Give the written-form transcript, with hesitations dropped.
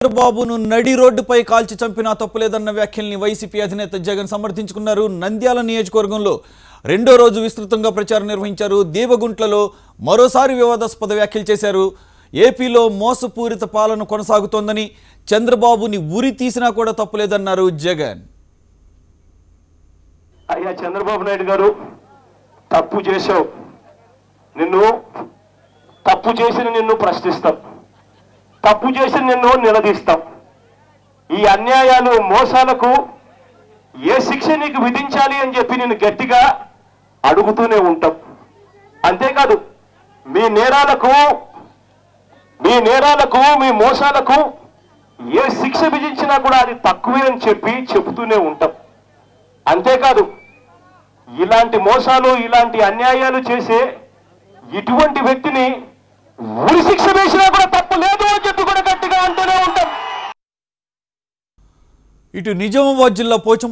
చంద్రబాబును నడి రోడ్డుపై కాల్చి చంపినా తప్పులేదన్న వ్యాఖ్యల్ని వైసీపీ అధినేత జగన్ సమర్థించుకున్నారు. నంద్యాల నియోజకవర్గంలో రెండో రోజు విస్తృతంగా ప్రచారం నిర్వహించారు. దేవగుంట్లలో మరోసారి వివాదాస్పద వ్యాఖ్యలు చేశారు. ఏపీలో మోసపూరిత పాలన కొనసాగుతోందని, చంద్రబాబుని ఉరి తీసినా కూడా తప్పులేదన్నారు జగన్. అయ్యా చంద్రబాబు నాయుడు గారు, తప్పు చేశావు, తప్పు చేసిన నిన్ను ప్రశ్నిస్తాం, తప్పు చేసిన నిన్ను నిలదీస్తాం. ఈ అన్యాయాలు మోసాలకు ఏ శిక్ష నీకు విధించాలి అని చెప్పి నేను గట్టిగా అడుగుతూనే ఉంటాం. అంతేకాదు మీ నేరాలకు మీ మోసాలకు ఏ శిక్ష విధించినా కూడా అది తక్కువే అని చెబుతూనే ఉంటాం. అంతేకాదు ఇలాంటి మోసాలు ఇలాంటి అన్యాయాలు చేసే ఇటువంటి వ్యక్తిని ఉరి శిక్ష వేసినా కూడా తప్పు లేదు అని చెప్పి కూడా గట్టిగా అంటూనే ఉంటాం. ఇటు నిజామాబాద్ జిల్లా పోచం